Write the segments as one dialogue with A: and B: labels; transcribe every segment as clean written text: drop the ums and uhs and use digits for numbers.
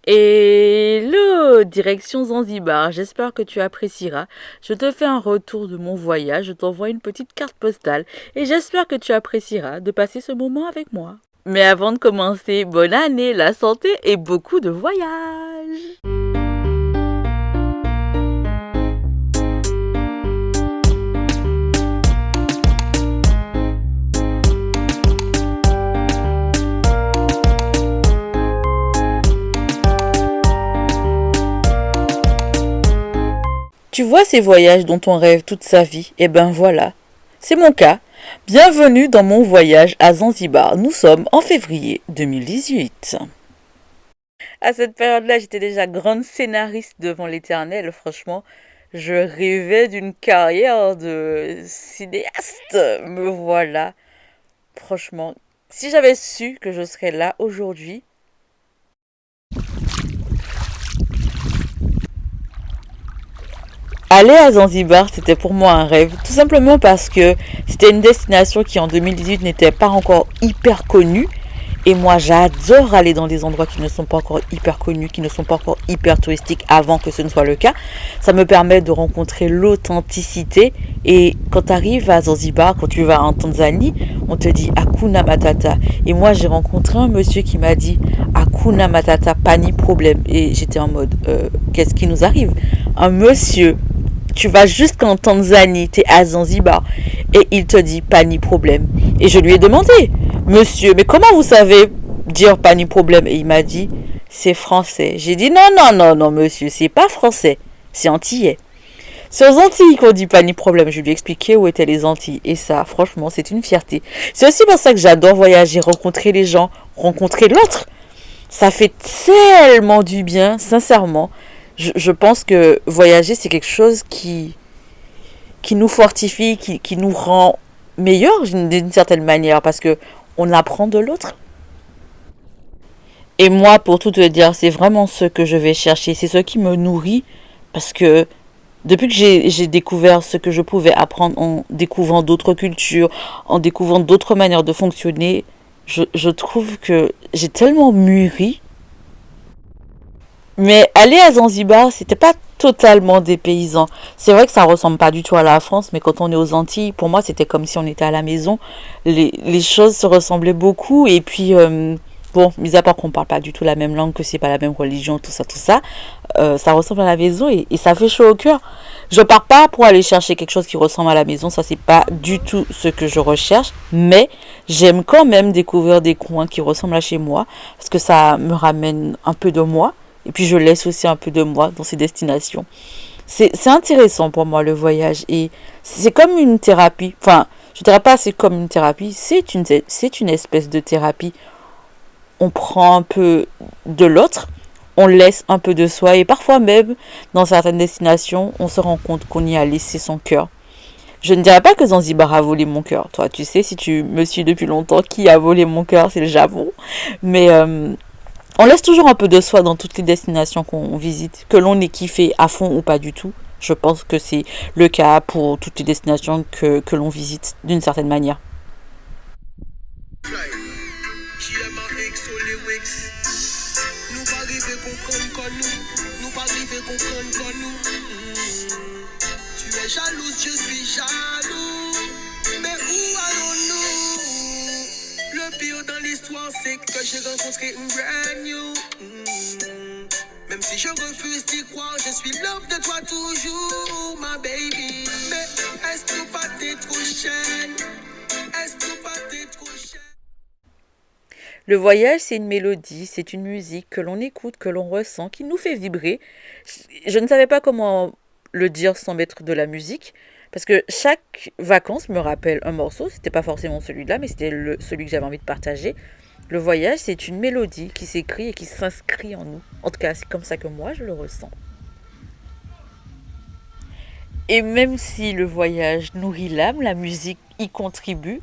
A: Hello, direction Zanzibar, j'espère que tu apprécieras. Je te fais un retour de mon voyage, je t'envoie une petite carte postale et j'espère que tu apprécieras de passer ce moment avec moi. Mais avant de commencer, bonne année, la santé et beaucoup de voyages. Tu vois ces voyages dont on rêve toute sa vie? Eh ben voilà, c'est mon cas. Bienvenue dans mon voyage à Zanzibar. Nous sommes en février 2018. À cette période-là, j'étais déjà grande scénariste devant l'Éternel. Franchement, je rêvais d'une carrière de cinéaste. Me voilà. Franchement, si j'avais su que je serais là aujourd'hui. Aller à Zanzibar, c'était pour moi un rêve, tout simplement parce que c'était une destination qui en 2018 n'était pas encore hyper connue. Et moi, j'adore aller dans des endroits qui ne sont pas encore hyper connus, qui ne sont pas encore hyper touristiques avant que ce ne soit le cas. Ça me permet de rencontrer l'authenticité. Et quand tu arrives à Zanzibar, quand tu vas en Tanzanie, on te dit Hakuna Matata. Et moi, j'ai rencontré un monsieur qui m'a dit Hakuna Matata, pas ni problème. Et j'étais en mode, qu'est-ce qui nous arrive? Un monsieur, tu vas jusqu'en Tanzanie, tu es à Zanzibar, et il te dit pas ni problème. Et je lui ai demandé, monsieur, mais comment vous savez dire pas ni problème? Et il m'a dit, c'est français. J'ai dit, non, non, non, non, monsieur, c'est pas français, c'est antillais. C'est aux Antilles qu'on dit pas ni problème. Je lui ai expliqué où étaient les Antilles. Et ça, franchement, c'est une fierté. C'est aussi pour ça que j'adore voyager, rencontrer les gens, rencontrer l'autre. Ça fait tellement du bien, sincèrement. Je pense que voyager, c'est quelque chose qui nous fortifie, qui nous rend meilleurs d'une certaine manière, parce que on apprend de l'autre. Et moi, pour tout te dire, c'est vraiment ce que je vais chercher, c'est ce qui me nourrit, parce que depuis que j'ai découvert ce que je pouvais apprendre en découvrant d'autres cultures, en découvrant d'autres manières de fonctionner, je trouve que j'ai tellement mûri. Mais aller à Zanzibar, c'était pas totalement dépaysant. C'est vrai que ça ressemble pas du tout à la France, mais quand on est aux Antilles, pour moi, c'était comme si on était à la maison. Les choses se ressemblaient beaucoup. Et puis, bon, mis à part qu'on parle pas du tout la même langue, que c'est pas la même religion, tout ça, ça ressemble à la maison et ça fait chaud au cœur. Je pars pas pour aller chercher quelque chose qui ressemble à la maison, ça c'est pas du tout ce que je recherche, mais j'aime quand même découvrir des coins qui ressemblent à chez moi, parce que ça me ramène un peu de moi. Et puis je laisse aussi un peu de moi dans ces destinations. C'est intéressant pour moi le voyage. Et c'est comme une thérapie. Enfin, je dirais pas c'est comme une thérapie. C'est une espèce de thérapie. On prend un peu de l'autre. On laisse un peu de soi. Et parfois même, dans certaines destinations, on se rend compte qu'on y a laissé son cœur. Je ne dirais pas que Zanzibar a volé mon cœur. Toi, tu sais, si tu me suis depuis longtemps, qui a volé mon cœur, c'est le Japon. Mais on laisse toujours un peu de soi dans toutes les destinations qu'on visite, que l'on ait kiffé à fond ou pas du tout. Je pense que c'est le cas pour toutes les destinations que l'on visite d'une certaine manière. Le pire dans l'histoire, c'est que j'ai rencontré une brand new. Même si je refuse d'y croire, je suis love de toi toujours, ma baby. Mais est-ce que pas t'es trop chaîne? Est-ce que pas t'es trop chaîne? Le voyage, c'est une mélodie, c'est une musique que l'on écoute, que l'on ressent, qui nous fait vibrer. Je ne savais pas comment le dire sans mettre de la musique. Parce que chaque vacances me rappelle un morceau, c'était pas forcément celui-là, mais c'était celui que j'avais envie de partager. Le voyage, c'est une mélodie qui s'écrit et qui s'inscrit en nous. En tout cas, c'est comme ça que moi, je le ressens. Et même si le voyage nourrit l'âme, la musique y contribue.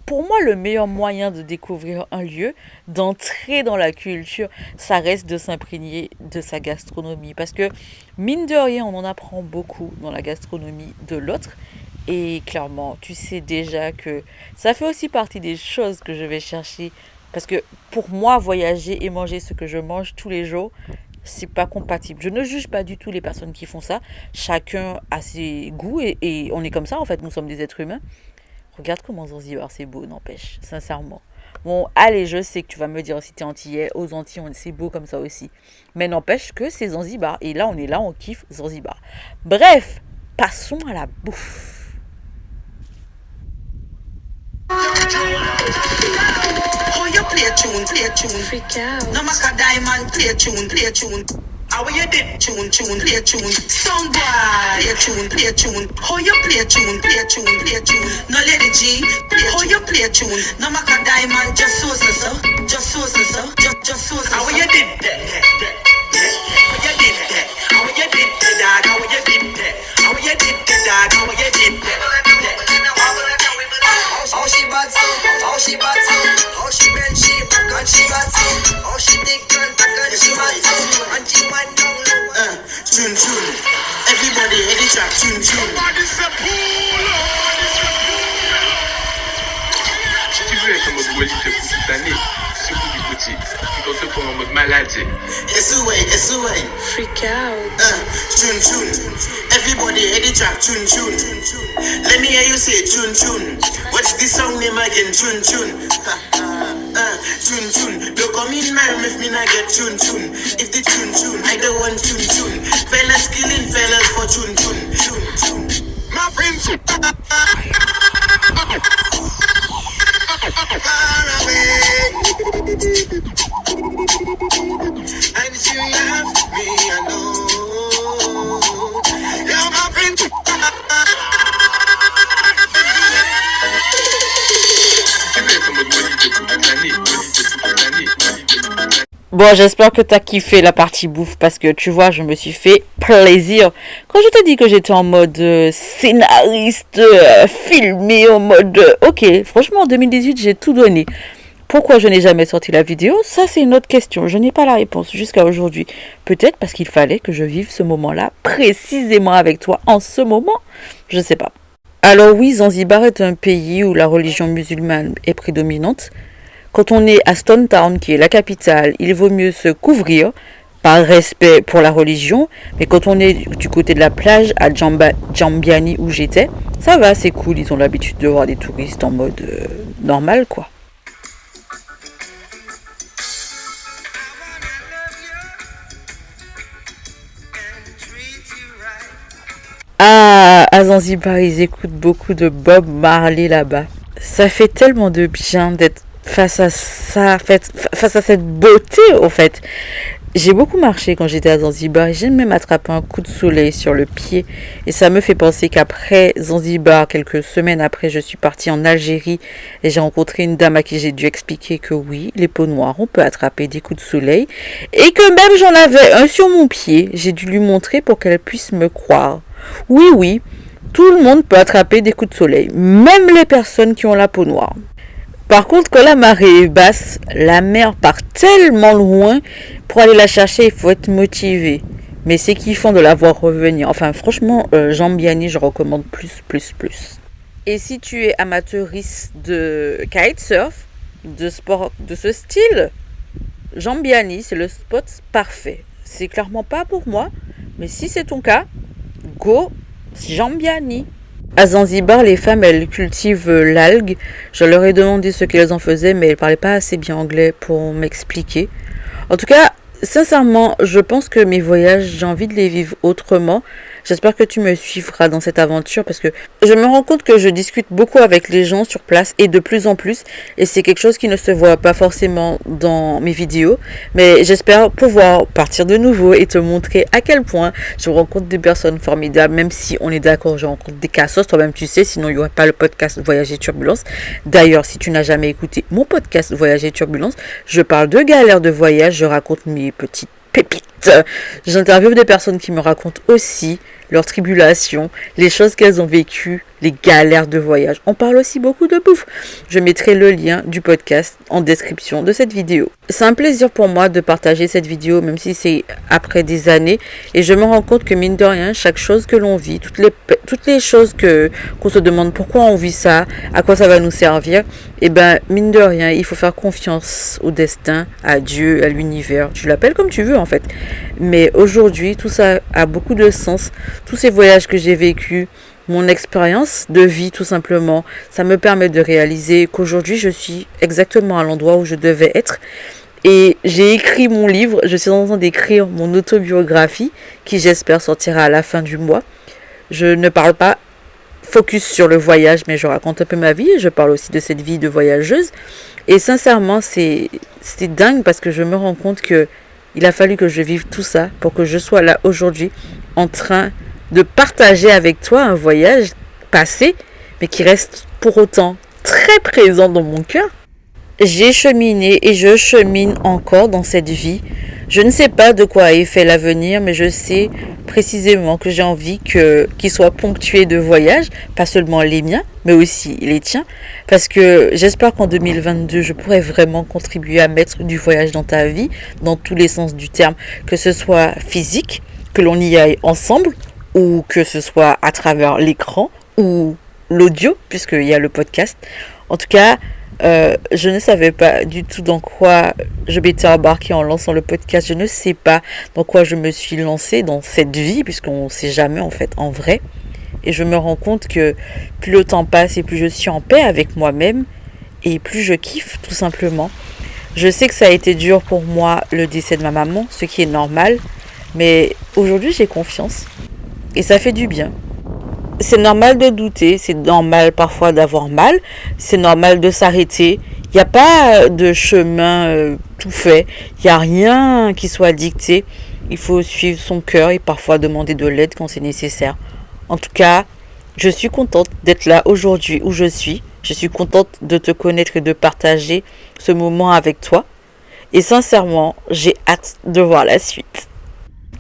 A: Pour moi, le meilleur moyen de découvrir un lieu, d'entrer dans la culture, ça reste de s'imprégner de sa gastronomie. Parce que, mine de rien, on en apprend beaucoup dans la gastronomie de l'autre. Et clairement, tu sais déjà que ça fait aussi partie des choses que je vais chercher Parce que pour moi, voyager et manger ce que je mange tous les jours, c'est pas compatible. Je ne juge pas du tout les personnes qui font ça. Chacun a ses goûts et on est comme ça en fait. Nous sommes des êtres humains. Regarde comment Zanzibar c'est beau, n'empêche, sincèrement. Bon, allez, je sais que tu vas me dire si t'es antillais, aux Antilles, c'est beau comme ça aussi. Mais n'empêche que c'est Zanzibar. Et là, on est là, on kiffe Zanzibar. Bref, passons à la bouffe.
B: Oh, you play tune, freak out. No matter diamond, play tune. How you dip tune, play tune. Some boy, play tune. Oh, you play tune. No lady G, oh, you play tune. No matter diamond, just so. Just so. How you dip that? How you dip that? How you dip that? How you dip that? How you dip that? How you dip that? How she bad so, how she bend she back and she bad so, how she take turn back and she bad so, and she went down low. Tune, everybody head the track, tune. Somebody say pull
C: Si tu veux être en mode Wally de toute l'année, secoue du côté, tu t'en te prends en mode maladie.
B: It's away.
D: Freak out.
B: Tune. Everybody head the track, tune. Let me hear you say tune. What's the song name again? Tune. Tune. Don't come in my room if me not get tune. If the tune, I don't want tune. Fellas killing fellas for tune. My friends. Far away. I'm sure you have me alone. You're my friend.
C: Si tu veux être en mode Wally de toute l'année,
A: Bon, j'espère que t'as kiffé la partie bouffe parce que tu vois, je me suis fait plaisir. Quand je te dis que j'étais en mode scénariste, filmé, en mode... ok, franchement, en 2018, j'ai tout donné. Pourquoi je n'ai jamais sorti la vidéo? Ça, c'est une autre question. Je n'ai pas la réponse jusqu'à aujourd'hui. Peut-être parce qu'il fallait que je vive ce moment-là précisément avec toi en ce moment. Je ne sais pas. Alors oui, Zanzibar est un pays où la religion musulmane est prédominante. Quand on est à Stone Town, qui est la capitale, il vaut mieux se couvrir par respect pour la religion. Mais quand on est du côté de la plage, à Jambiani où j'étais, ça va, c'est cool. Ils ont l'habitude de voir des touristes en mode normal, quoi. Ah, à Zanzibar, ils écoutent beaucoup de Bob Marley là-bas. Ça fait tellement de bien d'être face à ça, face à cette beauté, au fait. J'ai beaucoup marché quand j'étais à Zanzibar. J'ai même attrapé un coup de soleil sur le pied. Et ça me fait penser qu'après Zanzibar, quelques semaines après, je suis partie en Algérie. Et j'ai rencontré une dame à qui j'ai dû expliquer que oui, les peaux noires, on peut attraper des coups de soleil. Et que même j'en avais un sur mon pied. J'ai dû lui montrer pour qu'elle puisse me croire. Oui, tout le monde peut attraper des coups de soleil. Même les personnes qui ont la peau noire. Par contre, quand la marée est basse, la mer part tellement loin, pour aller la chercher, il faut être motivé. Mais c'est kiffant de la voir revenir. Enfin, franchement, Jambiani, je recommande plus. Et si tu es amateuriste de kitesurf, de sport de ce style, Jambiani, c'est le spot parfait. C'est clairement pas pour moi, mais si c'est ton cas, go Jambiani. À Zanzibar, les femmes, elles cultivent l'algue. Je leur ai demandé ce qu'elles en faisaient, mais elles ne parlaient pas assez bien anglais pour m'expliquer. En tout cas, sincèrement, je pense que mes voyages, j'ai envie de les vivre autrement. J'espère que tu me suivras dans cette aventure parce que je me rends compte que je discute beaucoup avec les gens sur place et de plus en plus. Et c'est quelque chose qui ne se voit pas forcément dans mes vidéos. Mais j'espère pouvoir partir de nouveau et te montrer à quel point je rencontre des personnes formidables. Même si on est d'accord, je rencontre des cassos. Toi-même, tu sais, sinon il n'y aurait pas le podcast Voyage et Turbulence. D'ailleurs, si tu n'as jamais écouté mon podcast Voyage et Turbulence, je parle de galères de voyage. Je raconte mes petites pépites. J'interviewe des personnes qui me racontent aussi leurs tribulations, les choses qu'elles ont vécues les galères de voyage. On parle aussi beaucoup de bouffe. Je mettrai le lien du podcast en description de cette vidéo. C'est un plaisir pour moi de partager cette vidéo, même si c'est après des années. Et je me rends compte que mine de rien, chaque chose que l'on vit, toutes les choses qu'on se demande pourquoi on vit ça, à quoi ça va nous servir, et ben mine de rien, il faut faire confiance au destin, à Dieu, à l'univers. Tu l'appelles comme tu veux en fait. Mais aujourd'hui, tout ça a beaucoup de sens. Tous ces voyages que j'ai vécus, mon expérience de vie tout simplement, ça me permet de réaliser qu'aujourd'hui je suis exactement à l'endroit où je devais être. Et j'ai écrit mon livre, je suis en train d'écrire mon autobiographie qui j'espère sortira à la fin du mois. Je ne parle pas focus sur le voyage, mais je raconte un peu ma vie et je parle aussi de cette vie de voyageuse. Et sincèrement, c'est dingue parce que je me rends compte que il a fallu que je vive tout ça pour que je sois là aujourd'hui en train de partager avec toi un voyage passé, mais qui reste pour autant très présent dans mon cœur. J'ai cheminé et je chemine encore dans cette vie. Je ne sais pas de quoi est fait l'avenir, mais je sais précisément que j'ai envie qu'il soit ponctué de voyages, pas seulement les miens, mais aussi les tiens, parce que j'espère qu'en 2022, je pourrai vraiment contribuer à mettre du voyage dans ta vie, dans tous les sens du terme, que ce soit physique, que l'on y aille ensemble, ou que ce soit à travers l'écran ou l'audio, puisqu'il y a le podcast. En tout cas, je ne savais pas du tout dans quoi je m'étais embarquée en lançant le podcast. Je ne sais pas dans quoi je me suis lancée dans cette vie, puisqu'on ne sait jamais en fait en vrai. Et je me rends compte que plus le temps passe et plus je suis en paix avec moi-même et plus je kiffe tout simplement. Je sais que ça a été dur pour moi le décès de ma maman, ce qui est normal, mais aujourd'hui j'ai confiance. Et ça fait du bien. C'est normal de douter, c'est normal parfois d'avoir mal, c'est normal de s'arrêter. Il n'y a pas de chemin tout fait, il n'y a rien qui soit dicté. Il faut suivre son cœur et parfois demander de l'aide quand c'est nécessaire. En tout cas, je suis contente d'être là aujourd'hui où je suis. Je suis contente de te connaître et de partager ce moment avec toi. Et sincèrement, j'ai hâte de voir la suite.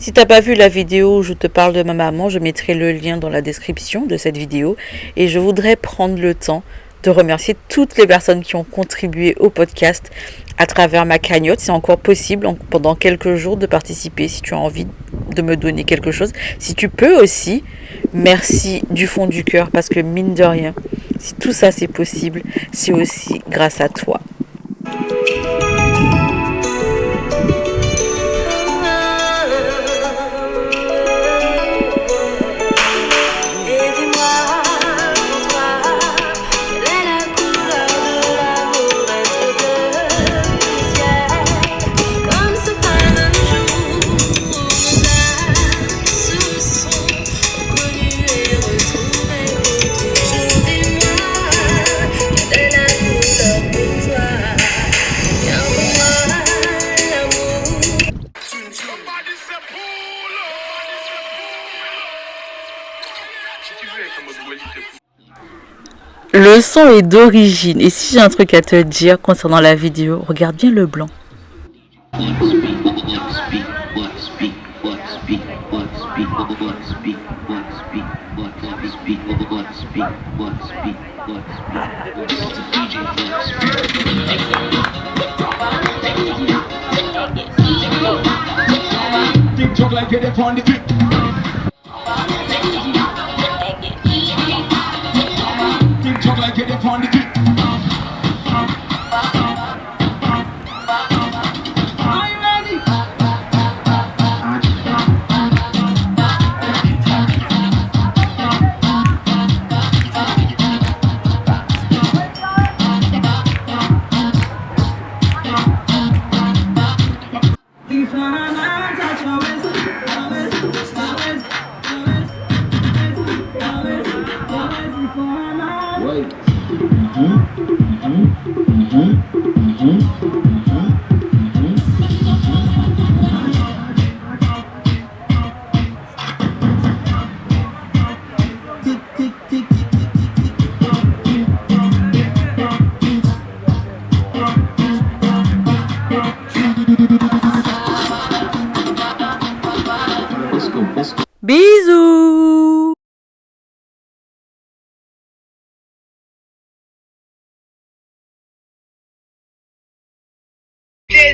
A: Si t'as pas vu la vidéo où je te parle de ma maman, je mettrai le lien dans la description de cette vidéo. Et je voudrais prendre le temps de remercier toutes les personnes qui ont contribué au podcast à travers ma cagnotte. C'est encore possible pendant quelques jours de participer si tu as envie de me donner quelque chose. Si tu peux aussi, merci du fond du cœur parce que mine de rien, si tout ça c'est possible, c'est aussi grâce à toi. Le son est d'origine et si j'ai un truc à te dire concernant la vidéo, regarde bien le blanc.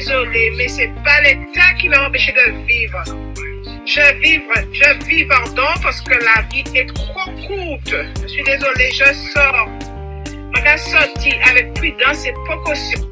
D: désolée, mais c'est pas l'État qui m'a empêché de vivre. Je vis, pardon, parce que la vie est trop courte. Je suis désolée, je sors. On a sorti avec prudence et précaution.